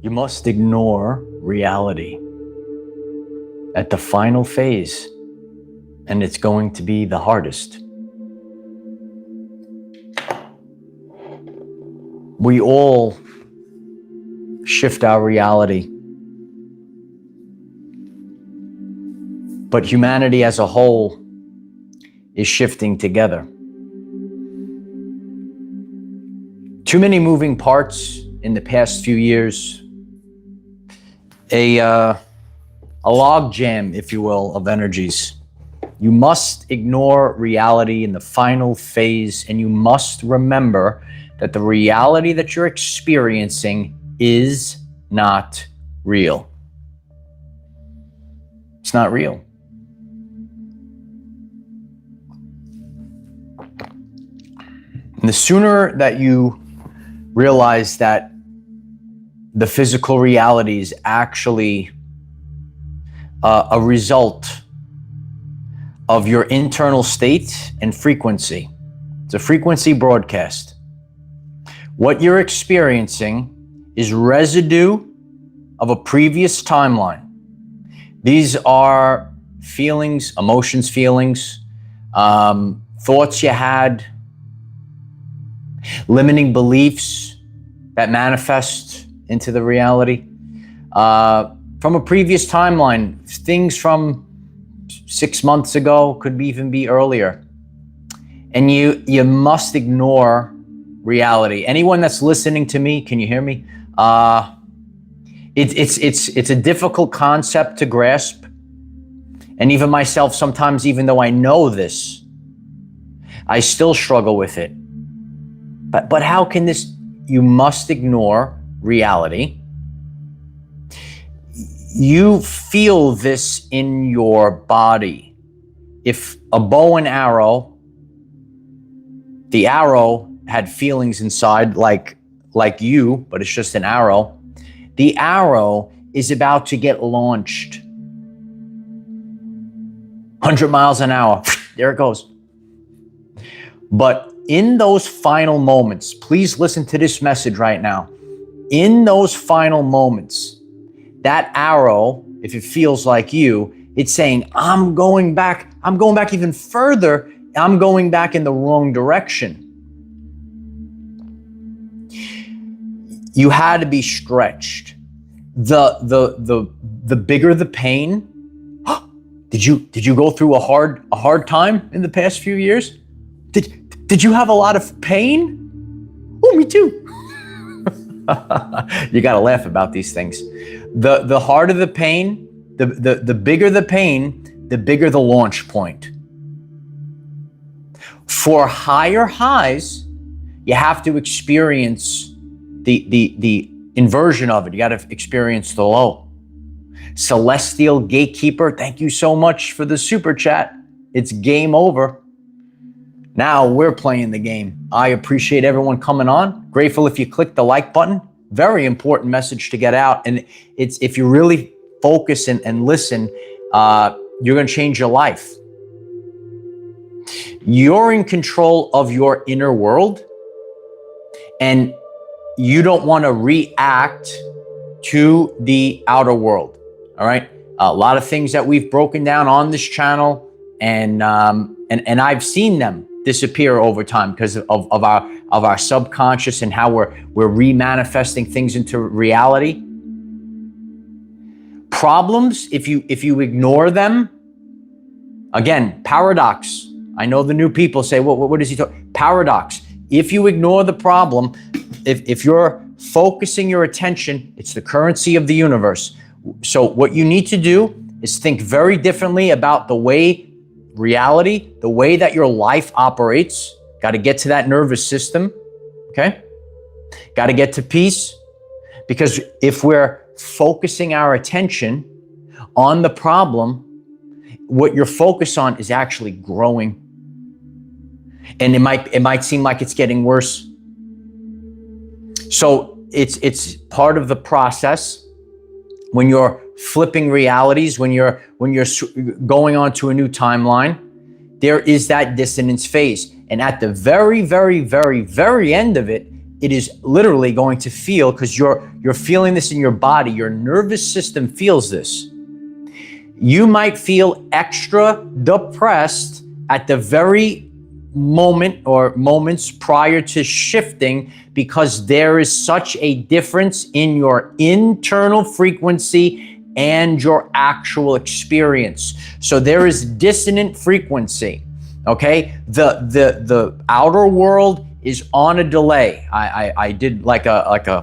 You must ignore reality at the final phase, and it's going to be the hardest. We all shift our reality, but humanity as a whole is shifting together. Too many moving parts in the past few years. A log jam, if you will, of energies. You must ignore reality in the final phase, and you must remember that the reality that you're experiencing is not real. It's not real. And the sooner that you realize that the physical reality is actually a result of your internal state and frequency. It's a frequency broadcast. What you're experiencing is residue of a previous timeline. These are feelings, emotions, feelings, thoughts you had, limiting beliefs that manifest into the reality from a previous timeline, things from 6 months ago, could even be earlier. And you must ignore reality. Anyone that's listening to me, can you hear me? It's a difficult concept to grasp. And even myself, sometimes, even though I know this, I still struggle with it. But how can this? You must ignore reality. You feel this in your body. If a bow and arrow, the arrow had feelings inside like you, but it's just an arrow. The arrow is about to get launched. 100 miles an hour. There it goes. But in those final moments, please listen to this message right now. In those final moments, that arrow, if it feels like you, it's saying, I'm going back even further. I'm going back in the wrong direction. You had to be stretched. The bigger the pain. Did you go through a hard time in the past few years? Did you have a lot of pain? Oh, me too. You got to laugh about these things. The harder the pain, the bigger the pain, the bigger the launch point. For higher highs, you have to experience the inversion of it. You got to experience the low. Celestial Gatekeeper, thank you so much for the super chat. It's game over. Now we're playing the game. I appreciate everyone coming on. Grateful if you click the like button. Very important message to get out. And it's if you really focus and listen, you're going to change your life. You're in control of your inner world, and you don't want to react to the outer world. All right. A lot of things that we've broken down on this channel, and I've seen them disappear over time because of our subconscious and how we're remanifesting things into reality. Problems, if you ignore them, again, paradox. I know the new people say, well, what is he talking? Paradox. If you ignore the problem, if you're focusing your attention, it's the currency of the universe. So what you need to do is think very differently about the way reality, the way that your life operates. Got to get to that nervous system, okay? Got to get to peace, because if we're focusing our attention on the problem, what you're focused on is actually growing, and it might seem like it's getting worse. So it's part of the process when you're flipping realities, when you're going on to a new timeline. There is that dissonance phase, and at the very, very, very, very end of it it is literally going to feel, because you're feeling this in your body, your nervous system feels this. You might feel extra depressed at the very moment or moments prior to shifting, because there is such a difference in your internal frequency and your actual experience. So there is dissonant frequency. Okay, the outer world is on a delay. I did like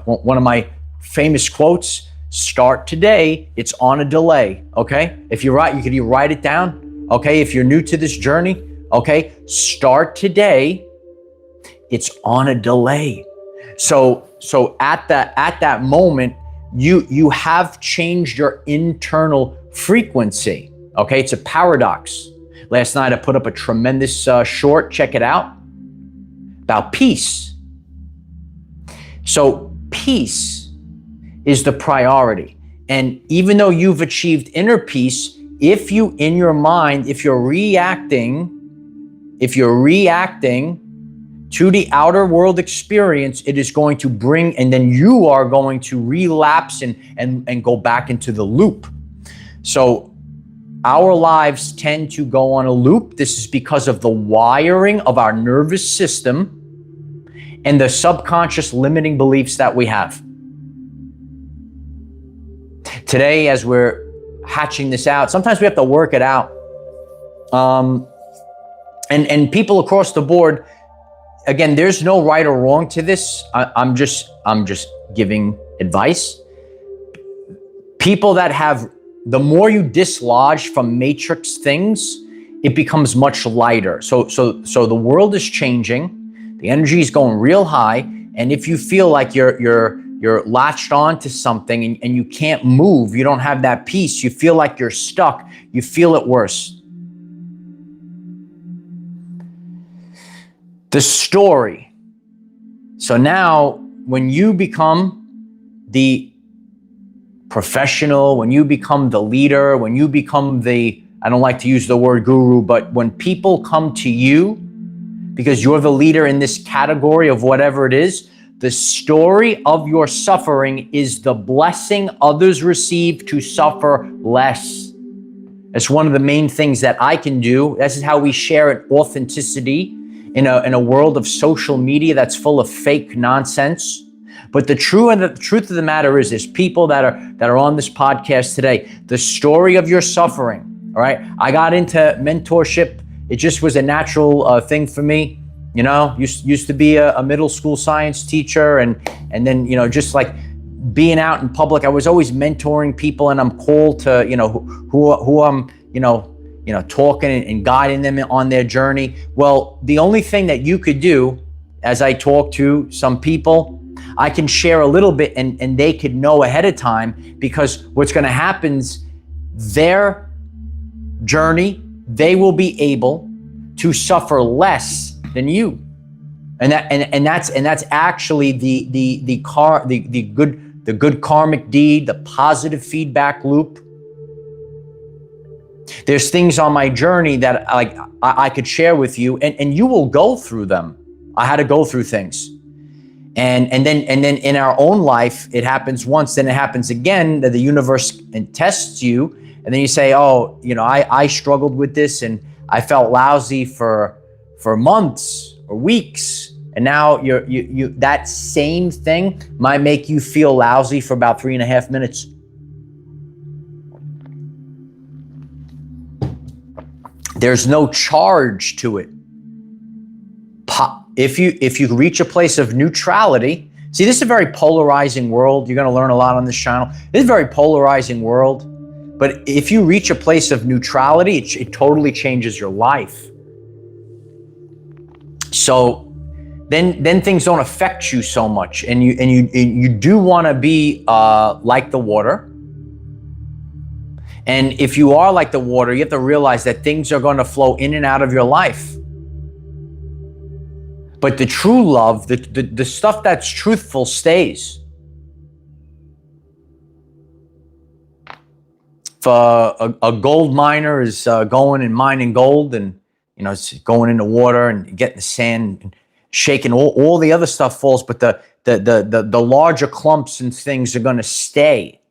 one of my famous quotes. Start today, it's on a delay. Okay, if you're right, you write it down. Okay, if you're new to this journey, okay, start today, it's on a delay. So at that moment, you have changed your internal frequency. Okay, it's a paradox. Last night I put up a tremendous short, check it out, about peace. So peace is the priority. And even though you've achieved inner peace, if you, in your mind, if you're reacting to the outer world experience, it is going to bring, and then you are going to relapse and go back into the loop. So our lives tend to go on a loop. This is because of the wiring of our nervous system and the subconscious limiting beliefs that we have. Today, as we're hatching this out, sometimes we have to work it out. And people across the board, again, there's no right or wrong to this. I'm just giving advice. People that have, the more you dislodge from matrix things, it becomes much lighter. So the world is changing. The energy is going real high. And if you feel like you're latched on to something and you can't move, you don't have that peace, you feel like you're stuck, you feel it worse. The story. So now when you become the professional, when you become the leader, when you become the, I don't like to use the word guru, but when people come to you because you're the leader in this category of whatever it is, the story of your suffering is the blessing others receive to suffer less. It's one of the main things that I can do. This is how we share it, authenticity in a world of social media that's full of fake nonsense. But the truth of the matter is, there's people that are on this podcast today. The story of your suffering. All right, I got into mentorship. It just was a natural thing for me. You know, used to be a middle school science teacher, and then, you know, just like being out in public, I was always mentoring people, and I'm called to, you know, who I'm, you know, talking and guiding them on their journey. Well, the only thing that you could do, as I talk to some people, I can share a little bit, and they could know ahead of time, because what's going to happen is their journey, they will be able to suffer less than you, and that's actually the good karmic deed, the positive feedback loop. There's things on my journey that I could share with you, and you will go through them. I had to go through things, and then in our own life, it happens once, then it happens again, that the universe tests you, and then you say, oh, you know, I struggled with this, and I felt lousy for months or weeks, and now you that same thing might make you feel lousy for about 3.5 minutes. There's no charge to it. If you reach a place of neutrality, see, this is a very polarizing world. You're going to learn a lot on this channel. This is a very polarizing world, but if you reach a place of neutrality, it totally changes your life. So then things don't affect you so much, and you do want to be like the water. And if you are like the water, you have to realize that things are going to flow in and out of your life. But the true love, the stuff that's truthful, stays. If a gold miner is going and mining gold, and it's going in the water and getting the sand and shaking, all the other stuff falls, but the larger clumps and things are going to stay.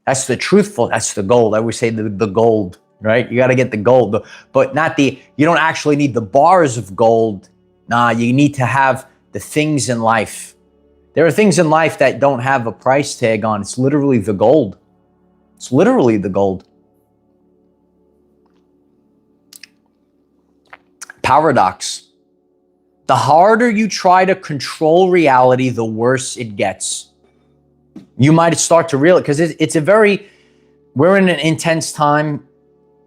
That's the truthful. That's the gold. I always say the gold, right? You got to get the gold, but not you don't actually need the bars of gold. Nah, you need to have the things in life. There are things in life that don't have a price tag on. It's literally the gold. It's literally the gold. Paradox. The harder you try to control reality, the worse it gets. You might start to realize, because we're in an intense time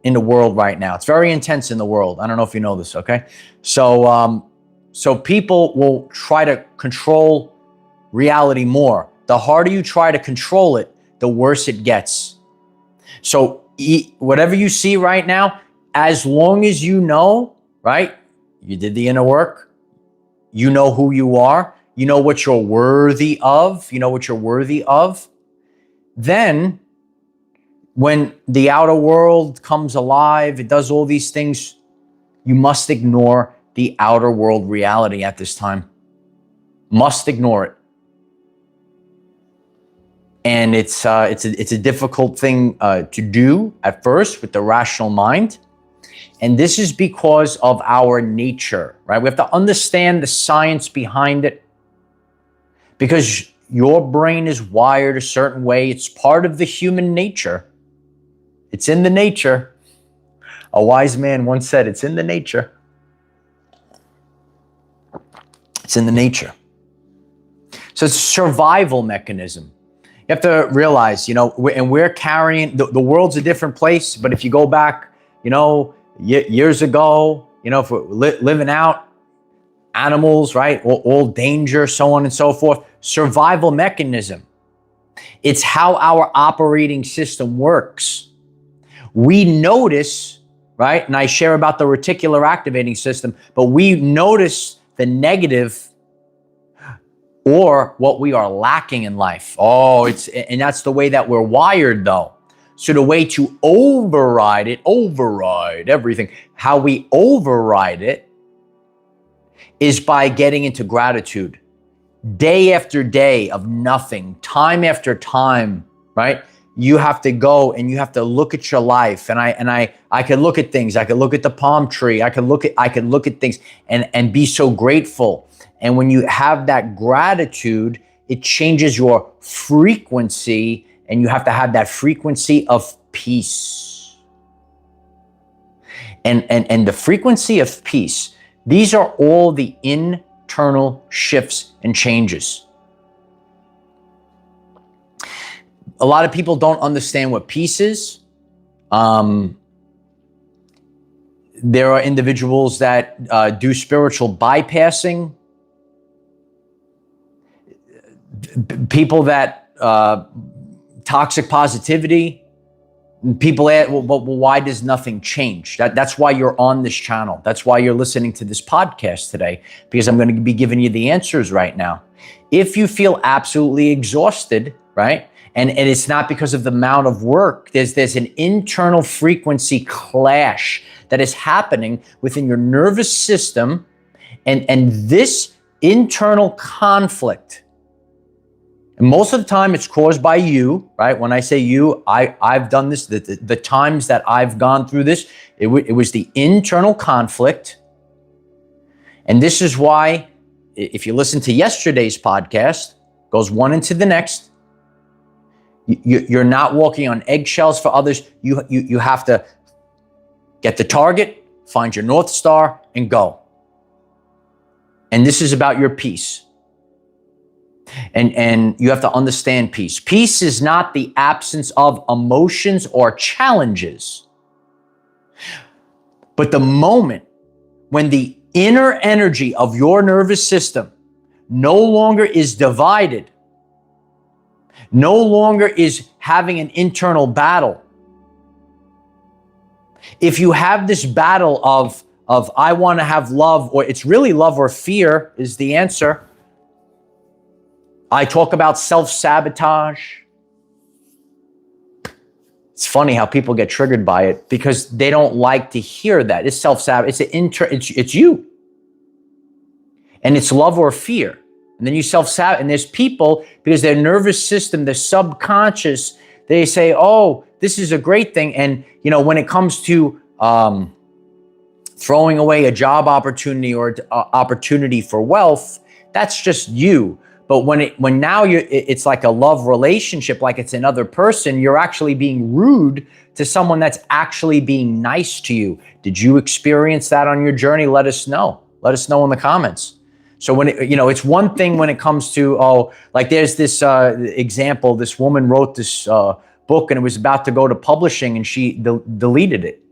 in the world right now. It's very intense in the world. I don't know if you know this, okay? So people will try to control reality more. The harder you try to control it, the worse it gets. So whatever you see right now, as long as you know, right? You did the inner work. You know who you are. You know what you're worthy of. You know what you're worthy of. Then when the outer world comes alive, it does all these things, you must ignore the outer world reality at this time. Must ignore it. And it's a difficult thing to do at first with the rational mind. And this is because of our nature, right? We have to understand the science behind it, because your brain is wired a certain way. It's part of the human nature. It's in the nature. A wise man once said, it's in the nature. It's in the nature. So it's a survival mechanism. You have to realize, we're carrying, the world's a different place, but if you go back, years ago, if we're living out animals, right? All danger, so on and so forth. Survival mechanism. It's how our operating system works. We notice, right? And I share about the reticular activating system, but we notice the negative or what we are lacking in life. And that's the way that we're wired though. So the way to override everything, how we override it is by getting into gratitude. Day after day of nothing, time after time, right? You have to go and you have to look at your life. And I could look at things. I could look at the palm tree. I could look at things and be so grateful. And when you have that gratitude, it changes your frequency. And you have to have that frequency of peace. And the frequency of peace, these are all the internal shifts and changes. A lot of people don't understand what peace is. There are individuals that do spiritual bypassing. People that toxic positivity. People ask, well, why does nothing change? That's why you're on this channel. That's why you're listening to this podcast today, because I'm going to be giving you the answers right now. If you feel absolutely exhausted, right? And it's not because of the amount of work, there's an internal frequency clash that is happening within your nervous system. And this internal conflict, and most of the time it's caused by you, right? When I say you, I've done this, the times that I've gone through this, it was the internal conflict. And this is why, if you listen to yesterday's podcast, goes one into the next, you're not walking on eggshells for others. You have to get the target, find your North Star, and go. And this is about your peace. And you have to understand peace. Peace is not the absence of emotions or challenges, but the moment when the inner energy of your nervous system no longer is divided, no longer is having an internal battle. If you have this battle of I want to have love, or it's really love or fear is the answer. I talk about self-sabotage. It's funny how people get triggered by it because they don't like to hear that. It's self-sabotage. It's you. And it's love or fear. And then you self-sabotage. And there's people, because their nervous system, their subconscious, they say, oh, this is a great thing. And, when it comes to throwing away a job opportunity or opportunity for wealth, that's just you. But when now it's like a love relationship, like it's another person, you're actually being rude to someone that's actually being nice to you. Did you experience that on your journey? Let us know. Let us know in the comments. So when it's one thing when it comes to, like there's this example, this woman wrote this book and it was about to go to publishing and she deleted it.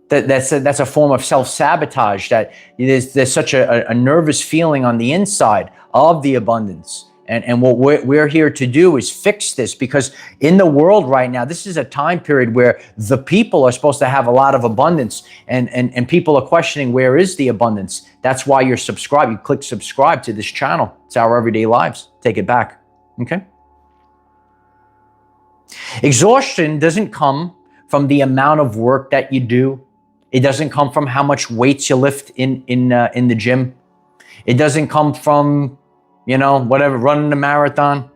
That's a form of self-sabotage, that there's such a nervous feeling on the inside of the abundance. And what we're here to do is fix this, because in the world right now, this is a time period where the people are supposed to have a lot of abundance, and people are questioning, where is the abundance? That's why you're subscribed. You click subscribe to this channel. It's Our Everyday Lives. Take it back. Okay? Exhaustion doesn't come from the amount of work that you do. It doesn't come from how much weights you lift in the gym. It doesn't come from, whatever, running a marathon.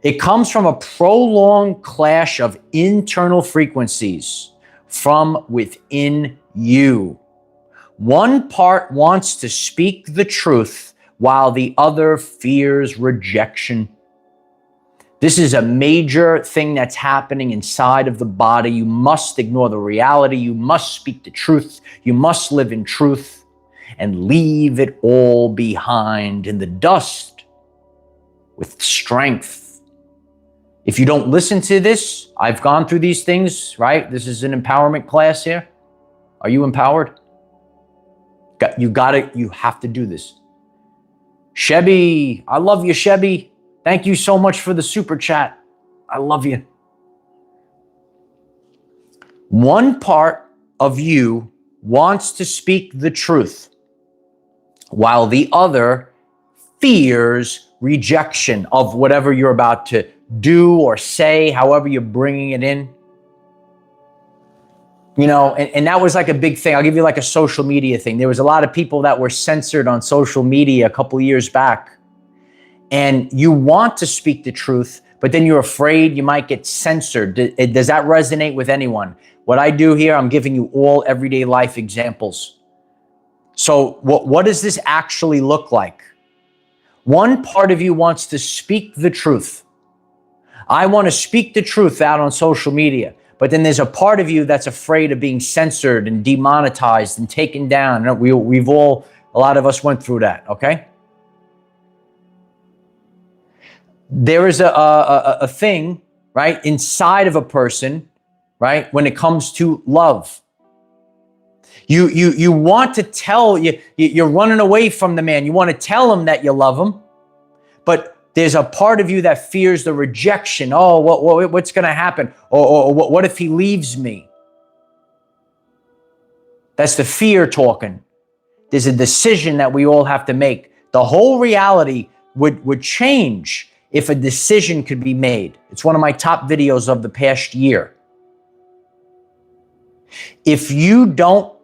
It comes from a prolonged clash of internal frequencies from within you. One part wants to speak the truth while the other fears rejection. This is a major thing that's happening inside of the body. You must ignore the reality. You must speak the truth. You must live in truth and leave it all behind in the dust with strength. If you don't listen to this, I've gone through these things, right? This is an empowerment class here. Are you empowered? You have to do this. Shebby, I love you, Shebby. Thank you so much for the super chat. I love you. One part of you wants to speak the truth, while the other fears rejection of whatever you're about to do or say, however you're bringing it in. And that was like a big thing. I'll give you like a social media thing. There was a lot of people that were censored on social media a couple of years back. And you want to speak the truth, but then you're afraid you might get censored. Does that resonate with anyone? What I do here, I'm giving you all everyday life examples. So what does this actually look like? One part of you wants to speak the truth. I want to speak the truth out on social media, but then there's a part of you that's afraid of being censored and demonetized and taken down. A lot of us went through that, okay? There is a thing, right, inside of a person, right, when it comes to love. You want to tell, you're running away from the man. You want to tell him that you love him, but there's a part of you that fears the rejection. Oh, what's going to happen? Or what if he leaves me? That's the fear talking. There's a decision that we all have to make. The whole reality would change if a decision could be made. It's one of my top videos of the past year. If you don't,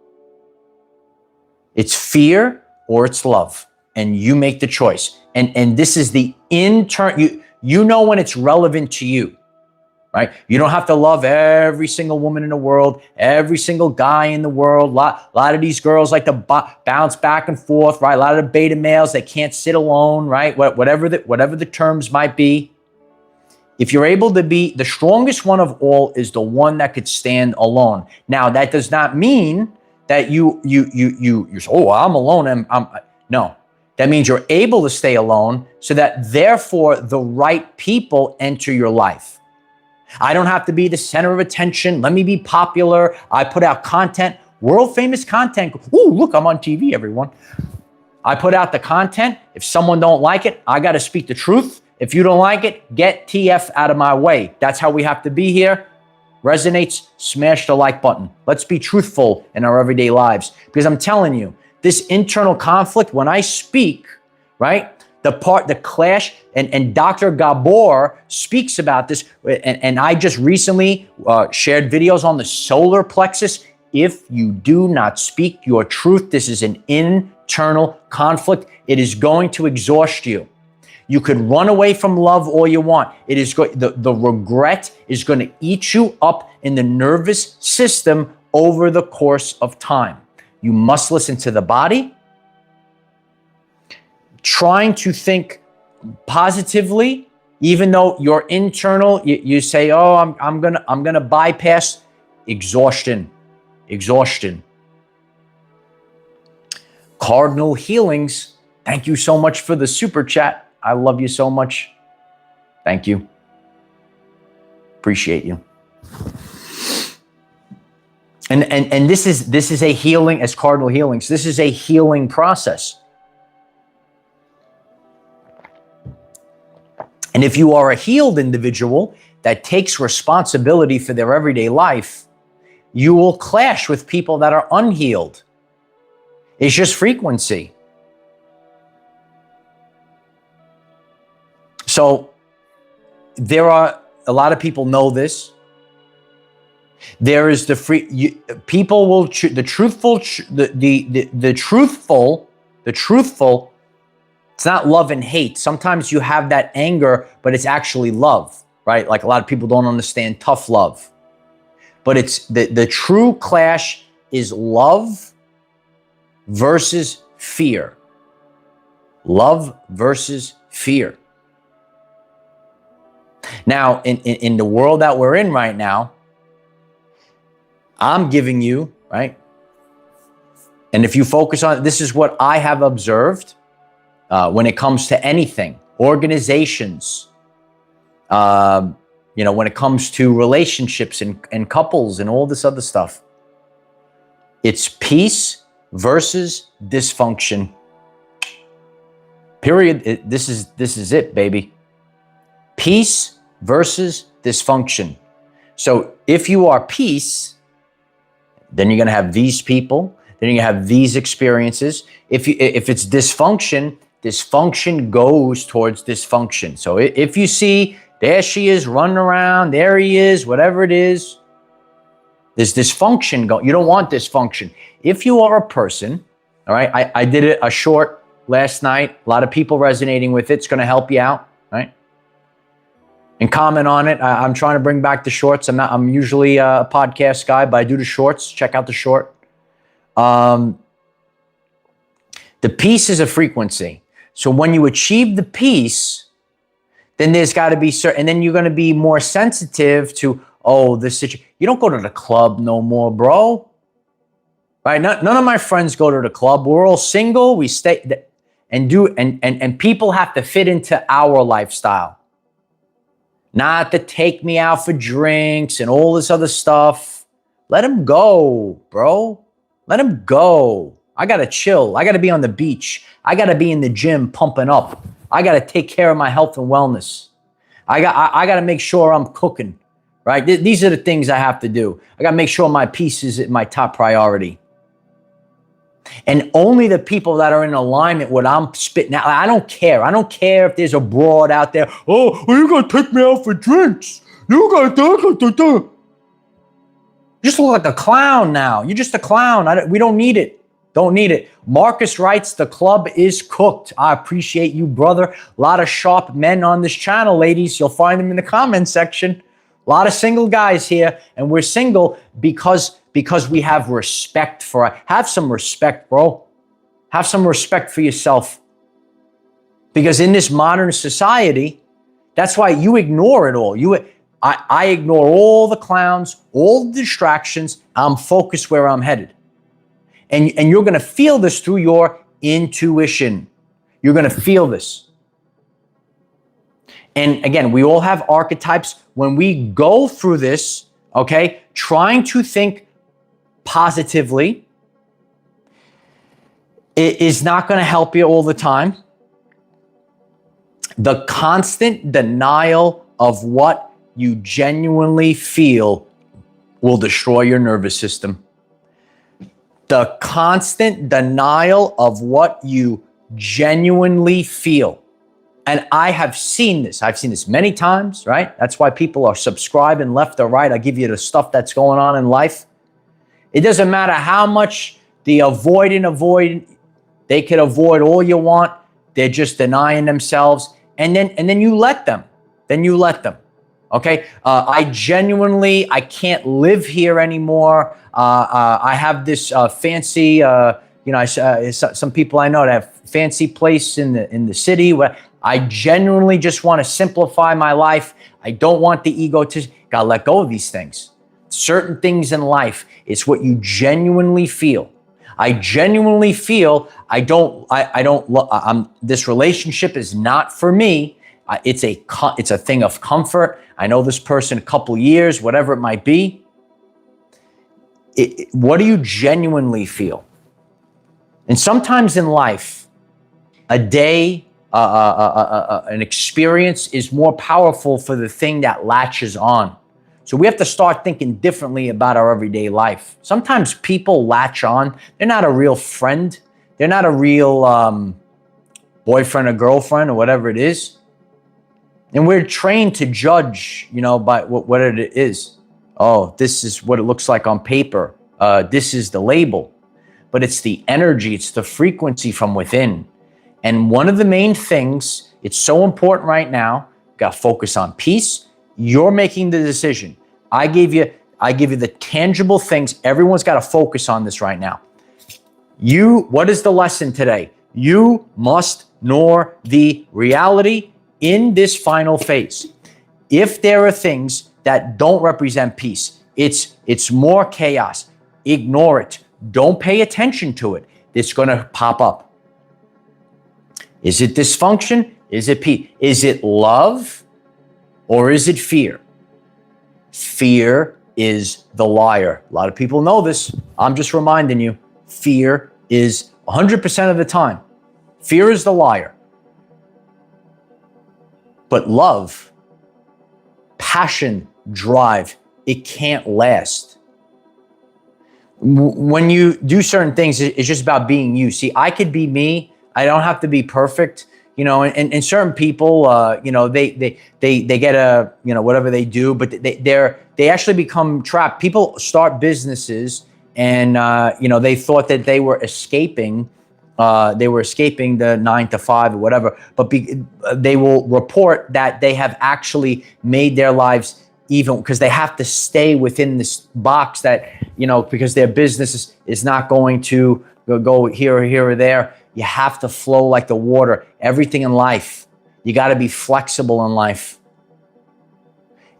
it's fear or it's love, and you make the choice. And this is the you know when it's relevant to you, right? You don't have to love every single woman in the world, every single guy in the world. A lot of these girls like to bounce back and forth, right? A lot of the beta males, they can't sit alone, right? Whatever the terms might be. If you're able to be the strongest one of all, is the one that could stand alone. Now, that does not mean that you say, oh, I'm alone. No, that means you're able to stay alone, so that therefore the right people enter your life. I don't have to be the center of attention. Let me be popular. I put out content, world famous content. Ooh, look, I'm on TV, everyone. I put out the content. If someone don't like it, I got to speak the truth. If you don't like it, get TF out of my way. That's how we have to be here. Resonates, smash the like button. Let's be truthful in our everyday lives. Because I'm telling you, this internal conflict, when I speak, right? The clash, and Dr. Gabor speaks about this, and I just recently shared videos on the solar plexus. If you do not speak your truth, this is an internal conflict, it is going to exhaust you. You could run away from love all you want. It is the regret is going to eat you up in the nervous system over the course of time. You must listen to the body. Trying to think positively, even though your internal, you say, "Oh, I'm gonna bypass exhaustion." Cardinal Healings, thank you so much for the super chat. I love you so much. Thank you. Appreciate you. And this is a healing, as Cardinal Healings, this is a healing process. And if you are a healed individual that takes responsibility for their everyday life, you will clash with people that are unhealed. It's just frequency. So there are, a lot of people know this. There is the people will choose the truthful, the truthful. It's not love and hate. Sometimes you have that anger, but it's actually love, right? Like a lot of people don't understand tough love. But it's the true clash is love versus fear. Love versus fear. Now, in the world that we're in right now, I'm giving you, right? And if you focus on, this is what I have observed when it comes to anything, organizations, when it comes to relationships and couples and all this other stuff. It's peace versus dysfunction. Period. This is it, baby. Peace versus dysfunction. So if you are peace, then you're going to have these people, then you're going to have these experiences. If it's dysfunction, dysfunction goes towards dysfunction. So if you see, there she is running around, there he is, whatever it is, there's dysfunction going. You don't want dysfunction. If you are a person, all right, I did a short last night, a lot of people resonating with it. It's going to help you out, right? And comment on it. I'm trying to bring back the shorts. I'm usually a podcast guy, but I do the shorts. Check out the short. The peace is a frequency. So when you achieve the peace, then there's got to be certain, and then you're going to be more sensitive to, this situation. You don't go to the club no more, bro. Right? None of my friends go to the club. We're all single. We stay and people have to fit into our lifestyle. Not to take me out for drinks and all this other stuff. Let them go, bro. Let them go. I got to chill. I got to be on the beach. I got to be in the gym pumping up. I got to take care of my health and wellness. I got to make sure I'm cooking, right? These are the things I have to do. I got to make sure my peace is my top priority. And only the people that are in alignment with what I'm spitting out. I don't care. I don't care if there's a broad out there. Oh, well, you're going to take me out for drinks. You got to. You just look like a clown now. You're just a clown. We don't need it. Don't need it. Marcus writes, the club is cooked. I appreciate you, brother. A lot of sharp men on this channel, ladies. You'll find them in the comment section. A lot of single guys here. And we're single because we have respect have some respect, bro. Have some respect for yourself. Because in this modern society, that's why you ignore it all. I ignore all the clowns, all the distractions. I'm focused where I'm headed. And you're going to feel this through your intuition. You're going to feel this. And again, we all have archetypes. When we go through this, okay, trying to think positively, it is not going to help you all the time. The constant denial of what you genuinely feel will destroy your nervous system. The constant denial of what you genuinely feel. And I have seen this. I've seen this many times, right? That's why people are subscribing left or right. I give you the stuff that's going on in life. It doesn't matter how much the avoidant, They could avoid all you want. They're just denying themselves. And then you let them. Then you let them. Okay. I can't live here anymore. I have this fancy, some people I know that have fancy place in the city where I genuinely just want to simplify my life. I don't want the ego to, gotta let go of these things. Certain things in life, it's what you genuinely feel. I genuinely feel this relationship is not for me. It's a thing of comfort. I know this person a couple years, whatever it might be. What do you genuinely feel? And sometimes in life, a day, an experience is more powerful for the thing that latches on. So we have to start thinking differently about our everyday life. Sometimes people latch on. They're not a real friend. They're not a real boyfriend or girlfriend or whatever it is. And we're trained to judge, by what it is. Oh, this is what it looks like on paper. This is the label. But it's the energy, it's the frequency from within. And one of the main things, it's so important right now, got to focus on peace. You're making the decision. I give you the tangible things. Everyone's got to focus on this right now. What is the lesson today? You must know the reality in this final phase. If there are things that don't represent peace, it's more chaos. Ignore it. Don't pay attention to it. It's going to pop up. Is it dysfunction? Is it peace? Is it love? Or is it fear? Fear is the liar. A lot of people know this. I'm just reminding you. Fear is 100% of the time. Fear is the liar. But love, passion, drive, it can't last. When you do certain things, it's just about being you. See, I could be me. I don't have to be perfect. And certain people, they get whatever they do, but they actually become trapped. People start businesses and, they thought that they were escaping the 9 to 5 or whatever, but they will report that they have actually made their lives even because they have to stay within this box that, because their business is not going to go here or there. You have to flow like the water. Everything in life, you got to be flexible in life.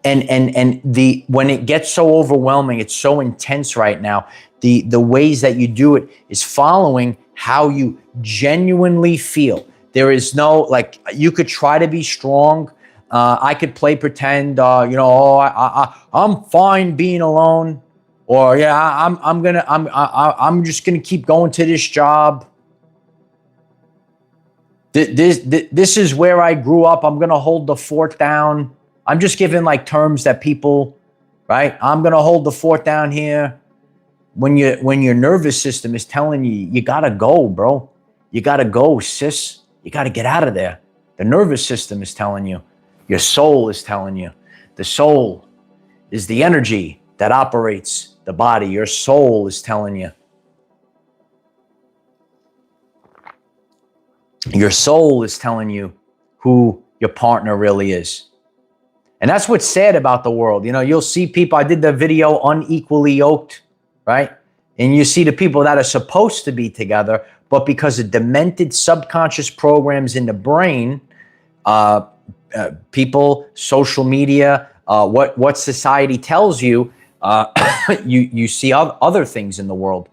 And when it gets so overwhelming, it's so intense right now. The ways that you do it is following how you genuinely feel. There is no, you could try to be strong. I could play pretend. I'm fine being alone, or I'm just gonna keep going to this job. This is where I grew up. I'm going to hold the fort down. I'm just giving terms that people, right? I'm going to hold the fort down here. When your nervous system is telling you, you got to go, bro. You got to go, sis. You got to get out of there. The nervous system is telling you. Your soul is telling you. The soul is the energy that operates the body. Your soul is telling you. Your soul is telling you who your partner really is. And that's what's sad about the world. You'll see people, I did the video Unequally Yoked, right? And you see the people that are supposed to be together, but because of demented subconscious programs in the brain, people, social media, what society tells you, you see other things in the world.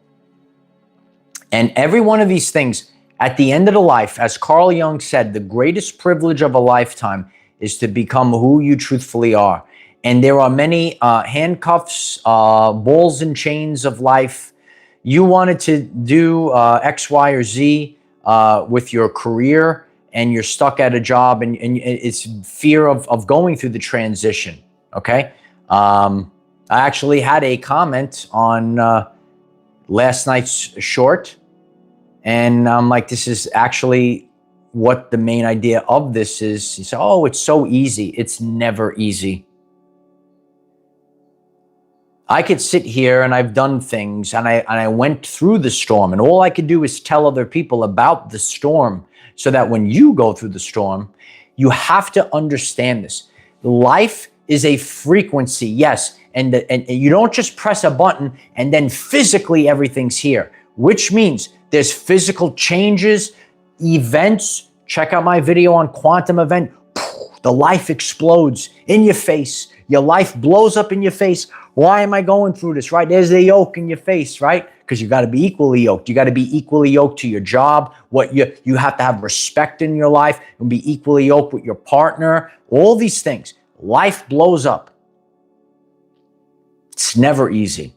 And every one of these things, at the end of the life, as Carl Jung said, the greatest privilege of a lifetime is to become who you truthfully are. And there are many handcuffs, balls and chains of life. You wanted to do X, Y, or Z with your career, and you're stuck at a job, and it's fear of going through the transition, okay? I actually had a comment on last night's short, and I'm like, this is actually what the main idea of this is. He said, oh, it's so easy. It's never easy. I could sit here and I've done things and I went through the storm, and all I could do is tell other people about the storm so that when you go through the storm, you have to understand this. Life is a frequency, yes, and you don't just press a button and then physically everything's here, which means there's physical changes, events. Check out my video on quantum event. The life explodes in your face. Your life blows up in your face. Why am I going through this, right? There's a yoke in your face, right? Because you got to be equally yoked. You got to be equally yoked to your job. You have to have respect in your life and be equally yoked with your partner. All these things. Life blows up. It's never easy.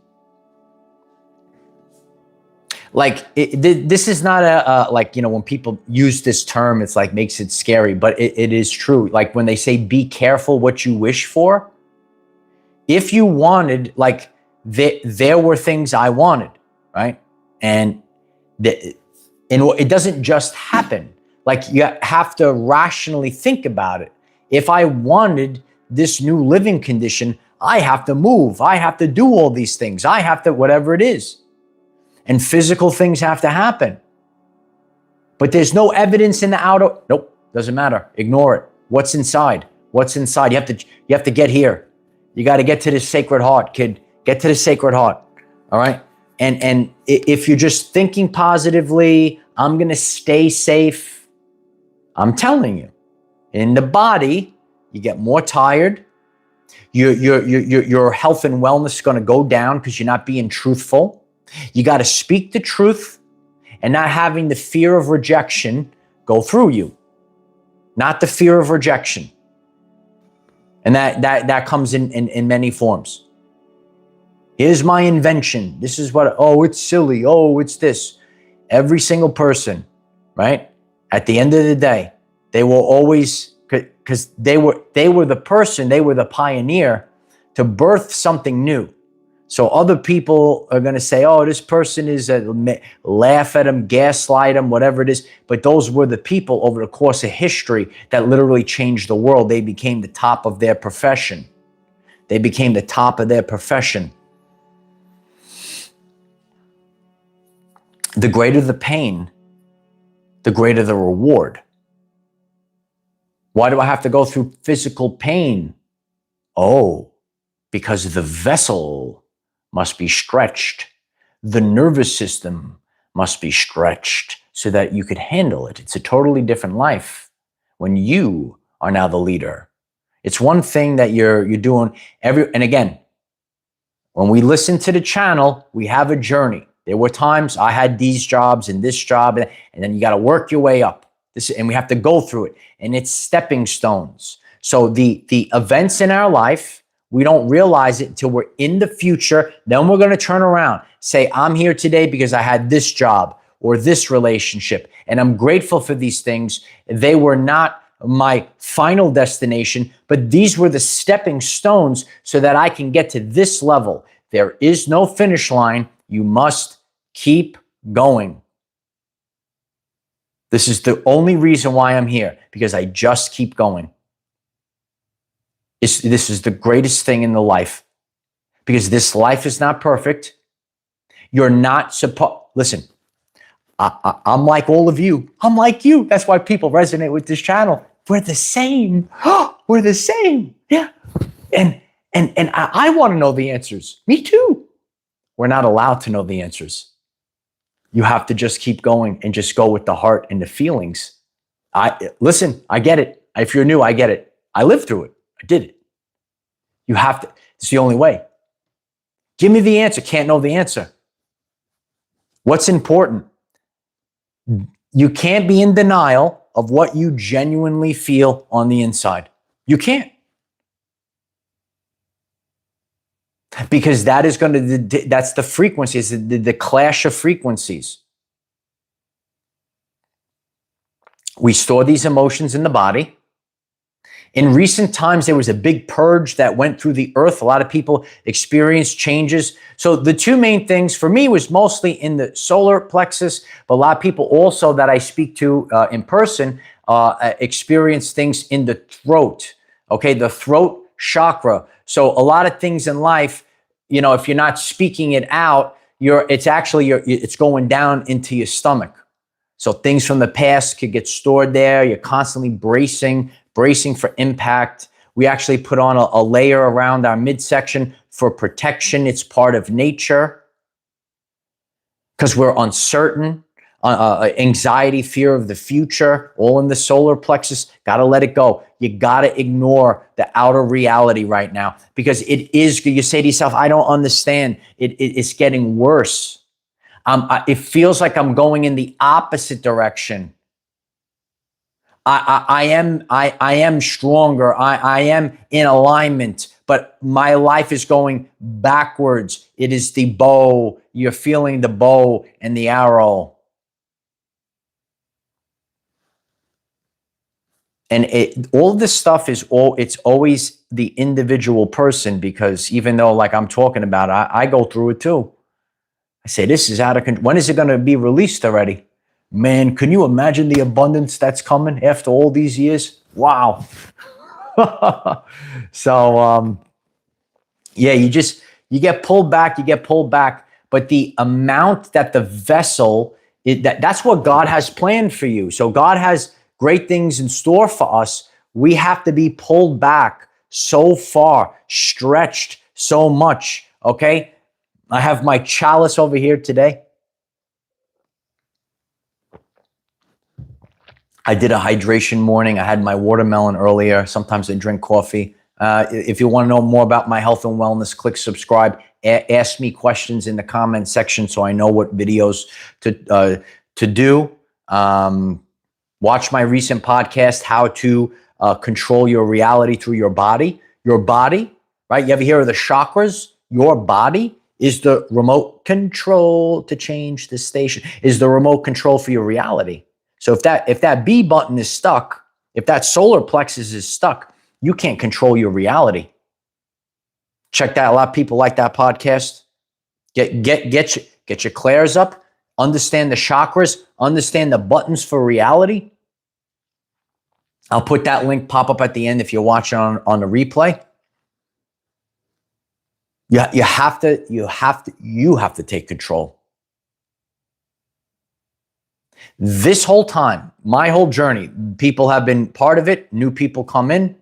Like this is not when people use this term, it's like makes it scary, but it is true. Like when they say, be careful what you wish for. If you wanted, like there were things I wanted, right? And it doesn't just happen. Like you have to rationally think about it. If I wanted this new living condition, I have to move. I have to do all these things. I have to, whatever it is. And physical things have to happen. But there's no evidence in the outer. Nope, doesn't matter. Ignore it. What's inside? What's inside? You have to get here. You got to get to this sacred heart, kid. Get to the sacred heart. All right? And if you're just thinking positively, I'm going to stay safe. I'm telling you, in the body, you get more tired. Your health and wellness is going to go down because you're not being truthful. You got to speak the truth and not having the fear of rejection go through you. Not the fear of rejection. And that comes in many forms. Here's my invention. This is what, oh, it's silly. Oh, it's this. Every single person, right? At the end of the day, they will always, because they were the person, they were the pioneer to birth something new. So other people are going to say, oh, this person is, laugh at him, gaslight him, whatever it is. But those were the people over the course of history that literally changed the world. They became the top of their profession. They became the top of their profession. The greater the pain, the greater the reward. Why do I have to go through physical pain? Oh, because the vessel must be stretched. The nervous system must be stretched so that you could handle it. It's a totally different life when you are now the leader. It's one thing that you're doing and again, when we listen to the channel, we have a journey. There were times I had these jobs and this job, and then you got to work your way up. And we have to go through it. And it's stepping stones. So the events in our life, we don't realize it until we're in the future. Then we're going to turn around, say, I'm here today because I had this job or this relationship, and I'm grateful for these things. They were not my final destination, but these were the stepping stones so that I can get to this level. There is no finish line. You must keep going. This is the only reason why I'm here, because I just keep going. This is the greatest thing in the life, because this life is not perfect. You're not supposed, listen, I'm like all of you. I'm like you. That's why people resonate with this channel. We're the same. We're the same. Yeah. And I want to know the answers. Me too. We're not allowed to know the answers. You have to just keep going and just go with the heart and the feelings. Listen, I get it. If you're new, I get it. I lived through it. I did it. You have to. It's the only way. Give me the answer. Can't know the answer. What's important? You can't be in denial of what you genuinely feel on the inside. You can't. Because that is that's the frequency. It's the clash of frequencies. We store these emotions in the body. In recent times, there was a big purge that went through the earth. A lot of people experienced changes. So the two main things for me was mostly in the solar plexus, but a lot of people also that I speak to in person experience things in the throat. Okay, the throat chakra. So a lot of things in life, if you're not speaking it out, it's going down into your stomach. So things from the past could get stored there. You're constantly bracing for impact. We actually put on a layer around our midsection for protection. It's part of nature because we're uncertain. Anxiety, fear of the future, all in the solar plexus. Got to let it go. You got to ignore the outer reality right now because you say to yourself, I don't understand. It's getting worse. It feels like I'm going in the opposite direction. I am stronger. I am in alignment, but my life is going backwards. It is the bow. You're feeling the bow and the arrow. And all this stuff it's always the individual person, because even though like I'm talking about, I go through it too. I say, this is out of control. When is it going to be released already? Man, can you imagine the abundance that's coming after all these years? Wow. So, yeah, you get pulled back, but the amount that the vessel, that's what God has planned for you. So God has great things in store for us. We have to be pulled back so far, stretched so much, okay? I have my chalice over here today. I did a hydration morning. I had my watermelon earlier. Sometimes I drink coffee. If you want to know more about my health and wellness, click subscribe. Ask me questions in the comment section so I know what videos to do. Watch my recent podcast, How to Control Your Reality Through Your Body. Your body, right? You ever hear of the chakras? Your body is the remote control to change the station, is the remote control for your reality. So if that B button is stuck, if that solar plexus is stuck, you can't control your reality. Check that. A lot of people like that podcast. Get your clairs up, understand the chakras, understand the buttons for reality. I'll put that link pop up at the end if you're watching on the replay. You have to take control. This whole time, my whole journey, people have been part of it. New people come in,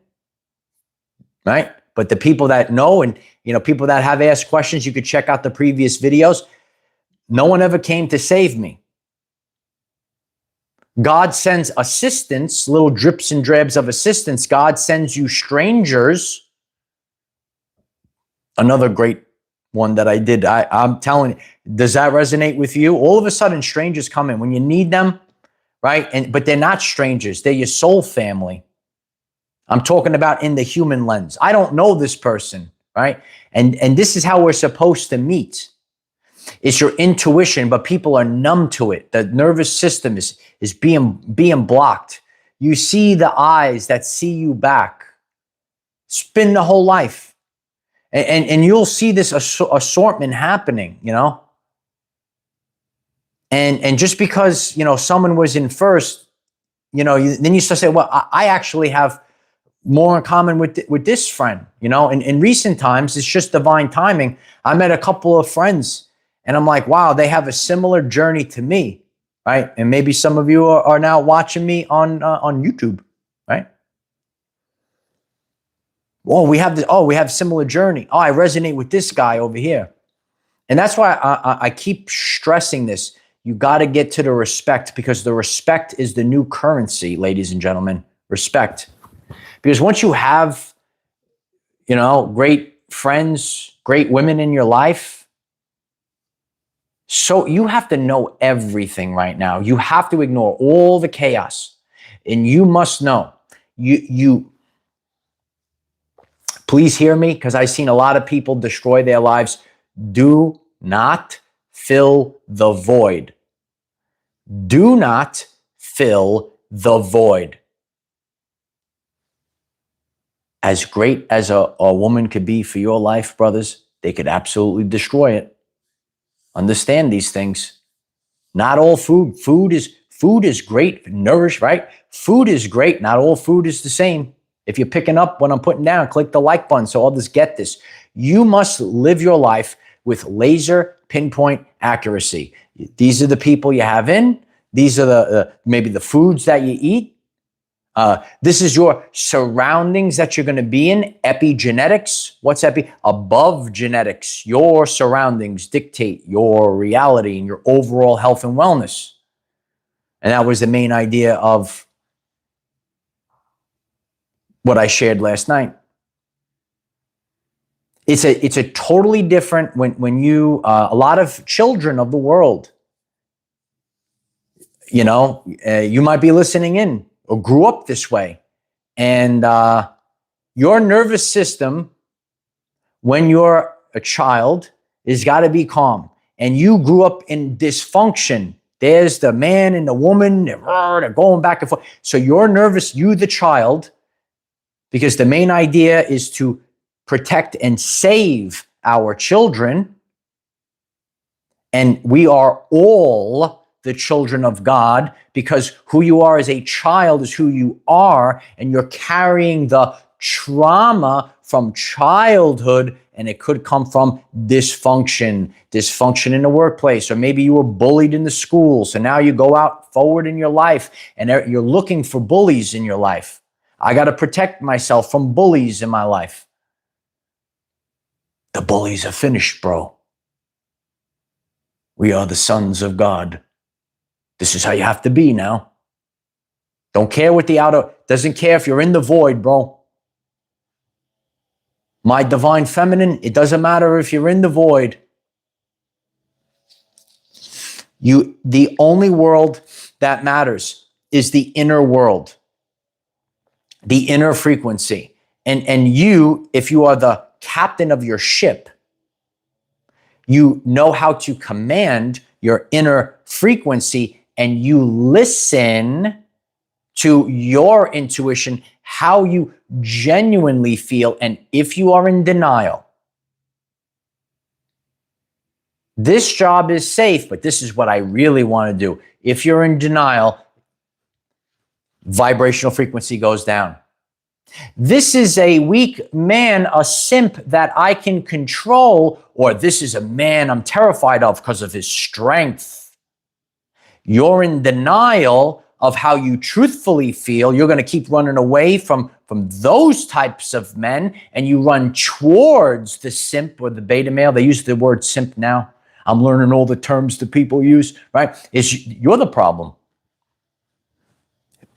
right? But the people that know and people that have asked questions, you could check out the previous videos. No one ever came to save me. God sends assistance, little drips and drabs of assistance. God sends you strangers. Another great one that I did. I'm telling you, does that resonate with you? All of a sudden, strangers come in when you need them, right? But they're not strangers. They're your soul family. I'm talking about in the human lens. I don't know this person, right? And this is how we're supposed to meet. It's your intuition, but people are numb to it. The nervous system is being blocked. You see the eyes that see you back. Spin the whole life. And you'll see this assortment happening, And just because, someone was in first, then you start to say, well, I actually have more in common with this friend, And in recent times, it's just divine timing. I met a couple of friends and I'm like, wow, they have a similar journey to me, right? And maybe some of you are now watching me on YouTube, right? Oh, we have similar journey. Oh, I resonate with this guy over here. And that's why I keep stressing this. You got to get to the respect, because the respect is the new currency, ladies and gentlemen. Respect. Because once you have, great friends, great women in your life, so you have to know everything right now. You have to ignore all the chaos. And you must know, please hear me, because I've seen a lot of people destroy their lives. Do not fill the void. Do not fill the void. As great as a woman could be for your life, brothers, they could absolutely destroy it. Understand these things. Not all food. Food is great, nourish, right? Food is great. Not all food is the same. If you're picking up what I'm putting down, click the like button so others get this. You must live your life with laser pinpoint accuracy. These are the people you have in. These are maybe the foods that you eat. This is your surroundings that you're going to be in. Epigenetics. What's above genetics? Your surroundings dictate your reality and your overall health and wellness. And that was the main idea of what I shared last night. It's a totally different when you a lot of children of the world, you might be listening in or grew up this way, and your nervous system when you're a child has got to be calm, and you grew up in dysfunction. There's the man and the woman, they're going back and forth. So you're nervous, you the child, because the main idea is to protect and save our children. And we are all the children of God, because who you are as a child is who you are, and you're carrying the trauma from childhood, and it could come from dysfunction in the workplace, or maybe you were bullied in the school. So now you go out forward in your life and you're looking for bullies in your life. I got to protect myself from bullies in my life. The bullies are finished, bro. We are the sons of God. This is how you have to be now. Don't care what the outer, doesn't care if you're in the void, bro. My divine feminine, it doesn't matter if you're in the void. The only world that matters is the inner world, the inner frequency. And you, if you are the captain of your ship, you know how to command your inner frequency, and you listen to your intuition, how you genuinely feel. And if you are in denial, this job is safe, but this is what I really want to do. If you're in denial, vibrational frequency goes down. This is a weak man, a simp that I can control, or this is a man I'm terrified of because of his strength. You're in denial of how you truthfully feel. You're going to keep running away from those types of men, and you run towards the simp or the beta male. They use the word simp now. I'm learning all the terms that people use, right? You're the problem.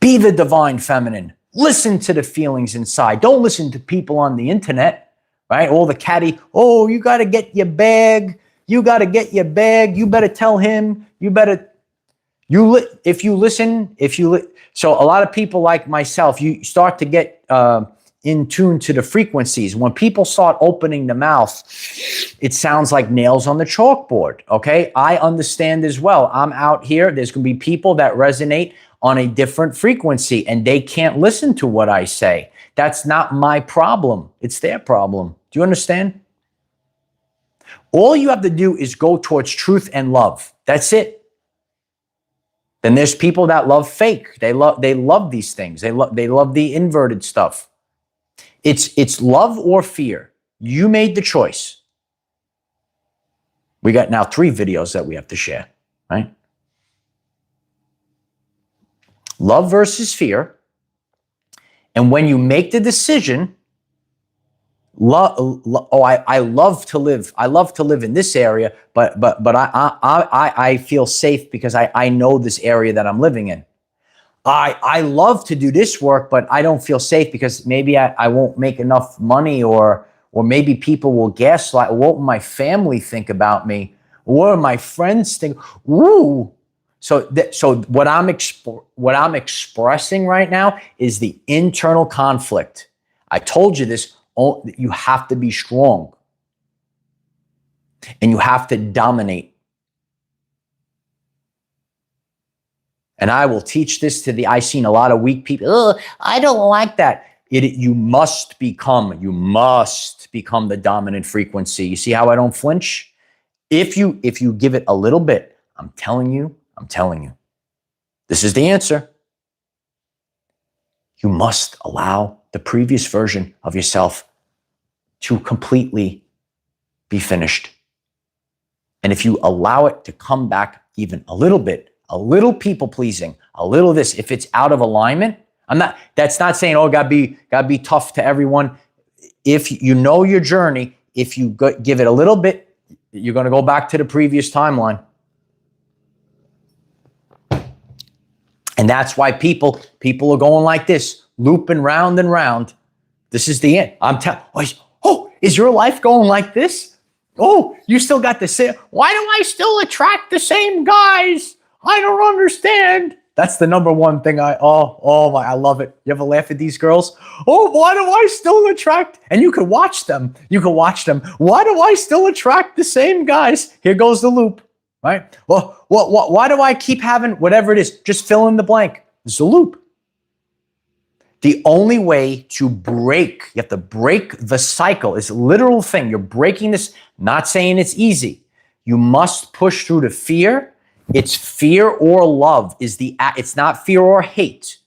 Be the divine feminine. Listen to the feelings inside. Don't listen to people on the internet, right? All the catty, oh, you got to get your bag. You got to get your bag. You better tell him. So a lot of people like myself, you start to get in tune to the frequencies. When people start opening the mouth, it sounds like nails on the chalkboard, okay? I understand as well. I'm out here. There's going to be people that resonate on a different frequency, and they can't listen to what I say. That's not my problem. It's their problem. Do you understand? All you have to do is go towards truth and love. That's it. Then there's people that love fake. They love these things. They love the inverted stuff. It's love or fear. You made the choice. We got now 3 videos that we have to share, right? Love versus fear. And when you make the decision, I love to live. I love to live in this area, but I feel safe because I know this area that I'm living in. I love to do this work, but I don't feel safe because maybe I won't make enough money, or maybe people will gaslight. What will my family think about me? What do my friends think? Ooh. So what I'm expressing right now is the internal conflict. I told you this. You have to be strong, and you have to dominate. And I will teach this I've seen a lot of weak people. Oh, I don't like that. You must become the dominant frequency. You see how I don't flinch? If you give it a little bit, I'm telling you, this is the answer. You must allow the previous version of yourself to completely be finished. And if you allow it to come back even a little bit, a little people pleasing, a little this, if it's out of alignment, that's not saying, oh, gotta be tough to everyone. If you know your journey, if you give it a little bit, you're going to go back to the previous timeline. And that's why people are going like this, looping round and round. This is the end. I'm telling, oh, is your life going like this? Oh, you still got the same. Why do I still attract the same guys? I don't understand. That's the number one thing I love it. You ever laugh at these girls? Oh, why do I still attract? And you can watch them. Why do I still attract the same guys? Here goes the loop, right? Well, why do I keep having whatever it is? Just fill in the blank. It's a loop. The only way to break, you have to break the cycle. It's a literal thing. You're breaking this, not saying it's easy. You must push through the fear. It's fear or love it's not fear or hate.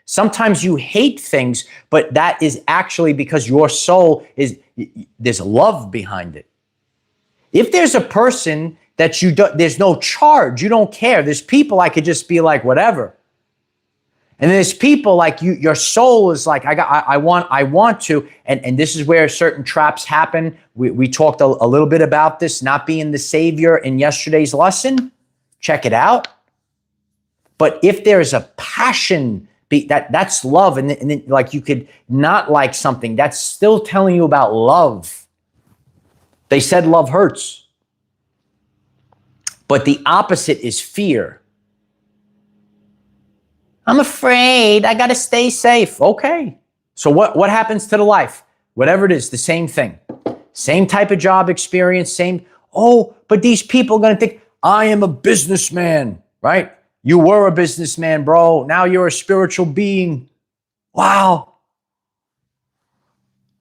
Sometimes you hate things, but that is actually because your soul there's love behind it. If there's a person that there's no charge, you don't care. There's people I could just be like, whatever. And there's people like your soul is like, I want to, and this is where certain traps happen. We talked a little bit about this, not being the savior in yesterday's lesson. Check it out. But if there is a passion, that's love. And then like you could not like something, that's still telling you about love. They said love hurts. But the opposite is fear. I'm afraid. I got to stay safe. Okay. So what happens to the life? Whatever it is, the same thing. Same type of job experience, but these people are going to think, I am a businessman, right? You were a businessman, bro. Now you're a spiritual being. Wow.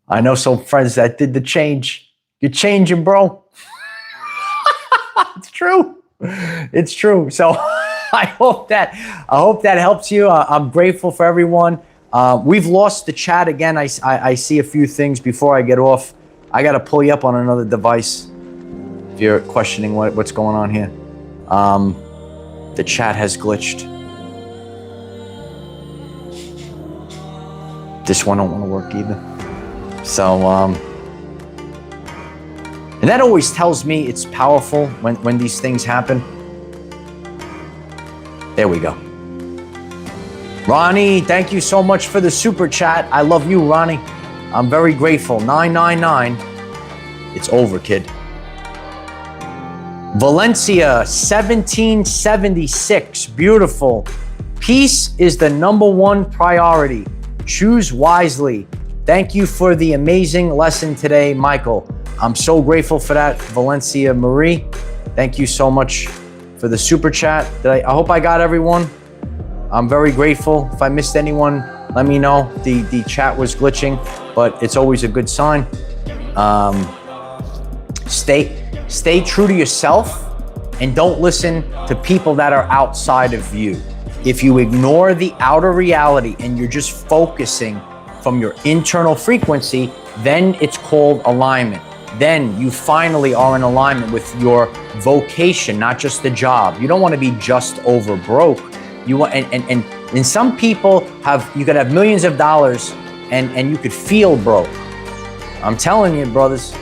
I know some friends that did the change. You're changing, bro. It's true. It's true. So I hope that helps you. I'm grateful for everyone. We've lost the chat again. I see a few things before I get off. I got to pull you up on another device. If you're questioning what's going on here. The chat has glitched. This one don't want to work either. So, and that always tells me it's powerful when these things happen. There we go. Ronnie, thank you so much for the super chat. I love you, Ronnie. I'm very grateful. 999. It's over, kid. Valencia, 1776. Beautiful. Peace is the number one priority. Choose wisely. Thank you for the amazing lesson today, Michael. I'm so grateful for that, Valencia Marie. Thank you so much for the super chat. I hope I got everyone. I'm very grateful. If I missed anyone, let me know. The chat was glitching, but it's always a good sign. Stay true to yourself and don't listen to people that are outside of you. If you ignore the outer reality and you're just focusing from your internal frequency, then it's called alignment. Then you finally are in alignment with your vocation, not just the job. You don't want to be just over broke. You want, and some people you could have millions of dollars and you could feel broke. I'm telling you, brothers,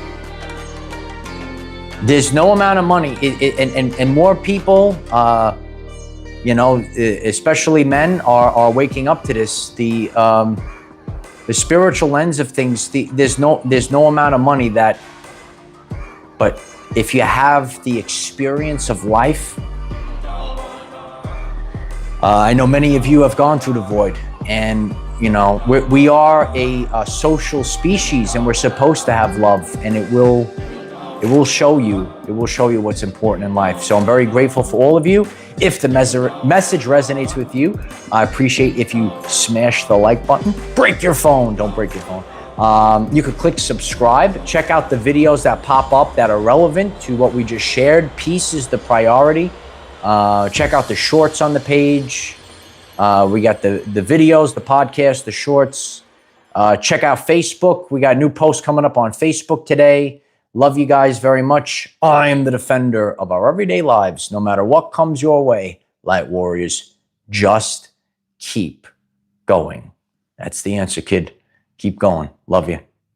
there's no amount of money, and more people, especially men, are waking up to this. The spiritual lens of things. There's no amount of money that. But if you have the experience of life, I know many of you have gone through the void, and we are a social species, and we're supposed to have love, and it will show you what's important in life. So I'm very grateful for all of you. If the message resonates with you, I appreciate if you smash the like button. Break your phone. Don't break your phone. You could click subscribe. Check out the videos that pop up that are relevant to what we just shared. Peace is the priority. Check out the shorts on the page. We got the videos, the podcast, the shorts. Check out Facebook. We got new posts coming up on Facebook today. Love you guys very much. I am the defender of our everyday lives. No matter what comes your way, Light Warriors, just keep going. That's the answer, kid. Keep going. Love you.